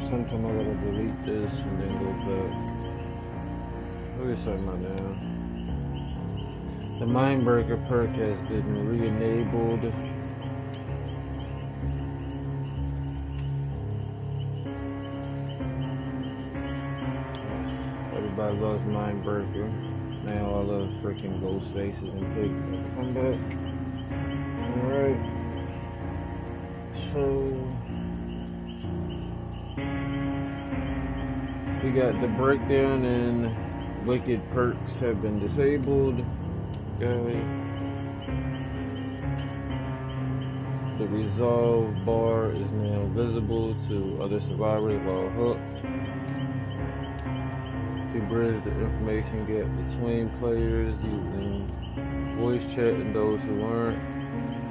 Sometime I gotta delete this and then go back. What are you talking about now? The Mindbreaker perk has been re-enabled. Everybody loves Mindbreaker. Now all the freaking ghost faces and pigs come back. Alright. So we got the breakdown and wicked perks have been disabled. Okay. The resolve bar is now visible to other survivors while hooked. To bridge the information gap between players using voice chat and those who aren't,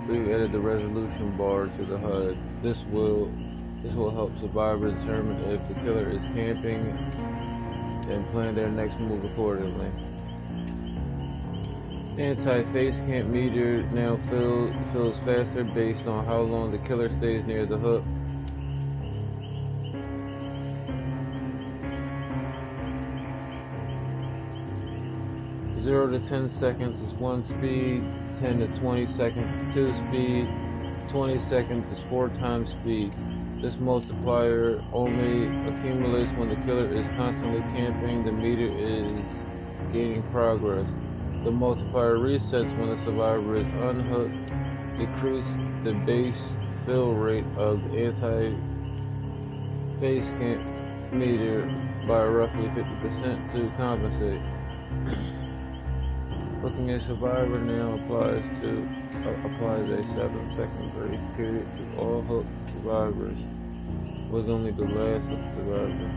we've added the resolution bar to the HUD. This will help survivors determine if the killer is camping and plan their next move accordingly. Anti-face camp meter now fills faster based on how long the killer stays near the hook. Zero to 10 seconds is 1 speed, 10 to 20 seconds is 2 speed, 20 seconds is 4 times speed. This multiplier only accumulates when the killer is constantly camping. The meter is gaining progress. The multiplier resets when the survivor is unhooked. Decrease the base fill rate of the anti-face camp meter by roughly 50% to compensate. Looking at survivor now applies a 7-second grace period to all hooked survivors. Was only the last hooked survivor.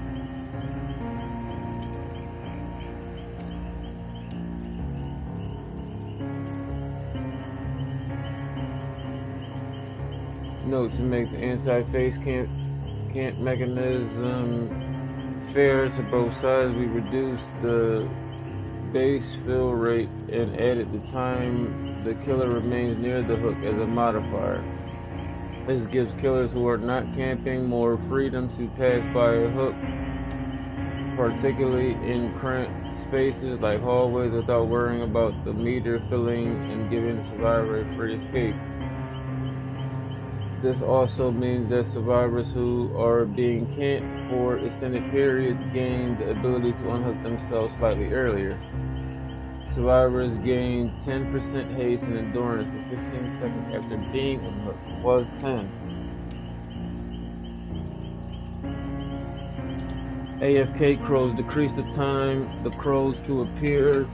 Note: to make the anti-face camp mechanism fair to both sides, we reduced the base fill rate and added the time the killer remains near the hook as a modifier. This gives killers who are not camping more freedom to pass by a hook, particularly in cramped spaces like hallways, without worrying about the meter filling and giving the survivor a free escape. This also means that survivors who are being camped for extended periods gain the ability to unhook themselves slightly earlier. Survivors gain 10% haste and endurance for 15 seconds after being unhooked. Was 10. AFK crows decrease the time the crows to appear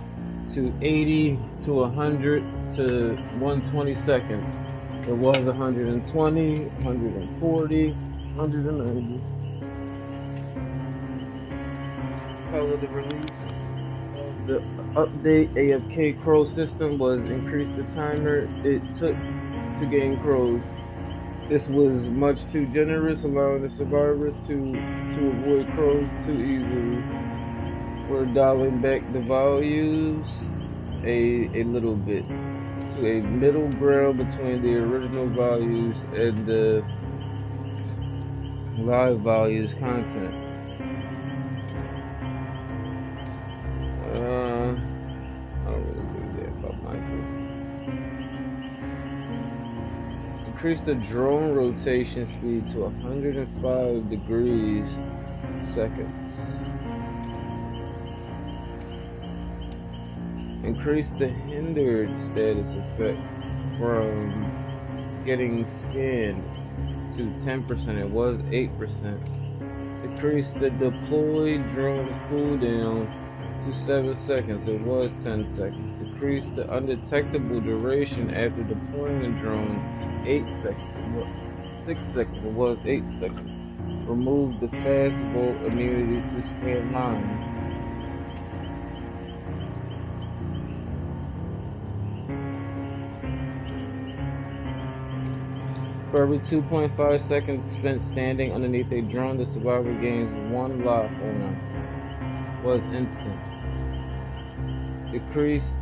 to 80 to 100 to 120 seconds. It was 120, 140, 190. Follow the release of the update. AFK crow system was increased the timer it took to gain crows. This was much too generous, allowing the survivors to avoid crows too easily. We're dialing back the values a little bit to a middle ground between the original values and the live values content. I don't really give a damn about Michael. Increase the drone rotation speed to 105 degrees seconds. Increase the hindered status effect from getting scanned to 10%. It was 8%. Decrease the deployed drone cooldown to 7 seconds. It was 10 seconds. Decrease the undetectable duration after deploying the drone 8 seconds. 6 seconds. It was 8 seconds. Remove the fast vote immunity to stand line. For every 2.5 seconds spent standing underneath a drone, the survivor gains 1 life. Oh no. Was instant. Decreased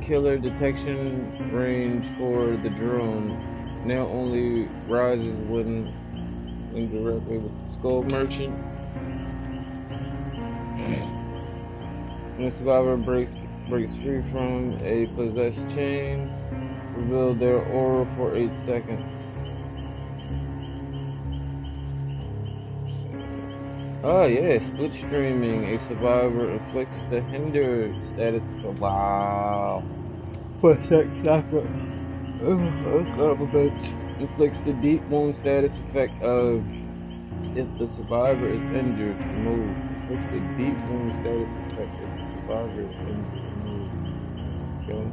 killer detection range for the drone. Now only rises when directly with the Skull Merchant. When the survivor breaks free from a possessed chain, reveal their aura for 8 seconds. Oh yeah, split streaming. A survivor inflicts the hindered status for wow. For sex chakra. Inflicts the deep wound status effect of if the survivor is injured, remove. Inflicts the deep wound status effect if the survivor is injured, remove. Okay.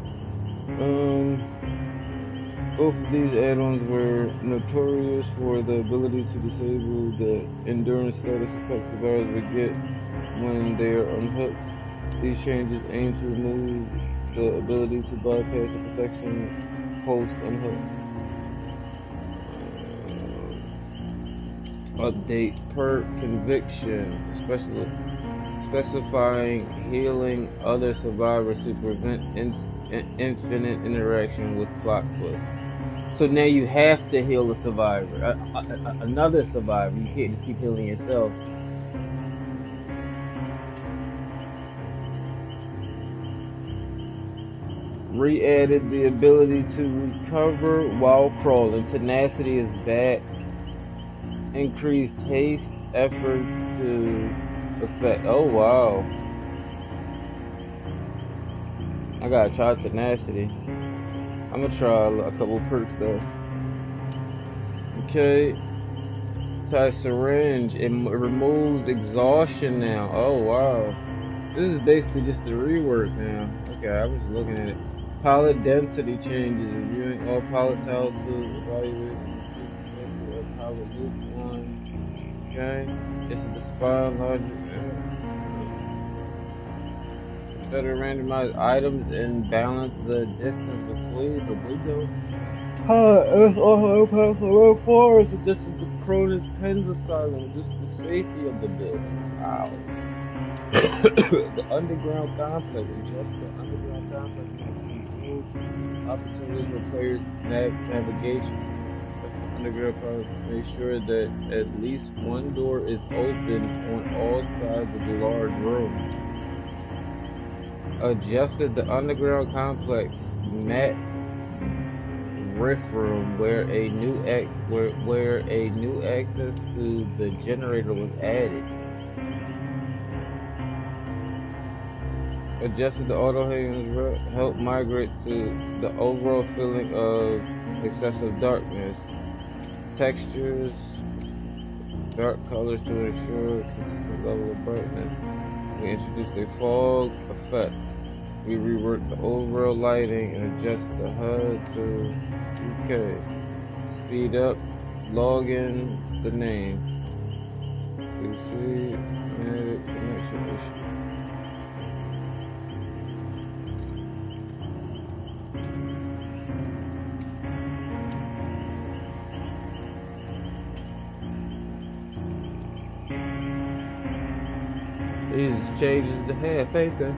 Both of these add-ons were notorious for the ability to disable the endurance status effects survivors would get when they are unhooked. These changes aim to remove the ability to bypass the protection post-unhook. Update per conviction, specifying healing other survivors to prevent infinite interaction with plot twists. So now you have to heal a survivor, another survivor. You can't just keep healing yourself. Re-added the ability to recover while crawling. Tenacity is back. Increased haste efforts to effect. Oh wow. I gotta try tenacity. I'm gonna try a couple perks though. Okay. Tie syringe. It removes exhaustion now. Oh wow. This is basically just the rework now. Okay, I was looking at it. Pilot density changes. Reviewing all pilot tiles to evaluate the pilot loop one. Okay. This is the spine logic. Better randomize items and balance the distance between the window. It's also past the road forest. This is the Cronus Pens Asylum. Just the safety of the building. Wow. The underground complex. Just the underground complex. Opportunities for players' navigation. That's the underground complex. Make sure that at least one door is open on all sides of the large room. Adjusted the underground complex mat rift room where a new access to the generator was added. Adjusted the auto haven help migrate to the overall feeling of excessive darkness. Textures, dark colors to ensure consistent level of brightness. We introduced a fog effect. We reworked the overall lighting and adjust the HUD to okay. Speed up, log in the name. PC added connection issue. These changes to half, ain't they?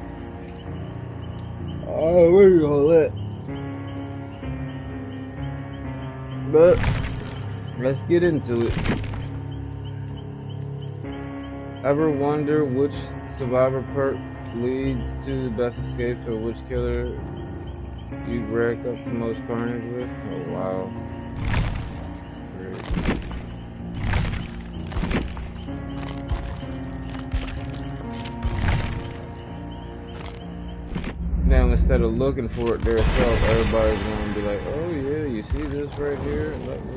Oh, where you all at? But let's get into it. Ever wonder which survivor perk leads to the best escapes, or which killer you've racked up the most carnage with? Oh wow. Great. Now instead of looking for it themselves, everybody's gonna be like, oh yeah, you see this right here? Let me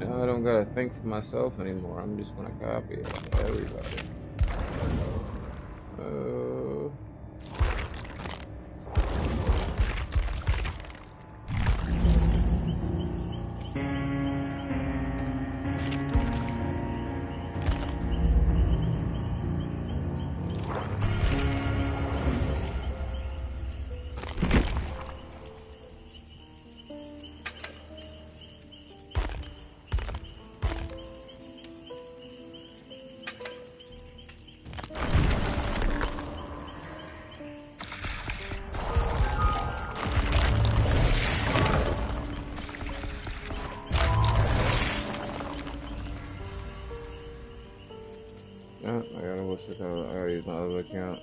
now I don't gotta think for myself anymore. I'm just gonna copy it off everybody. I got what's it called? I already used my other account.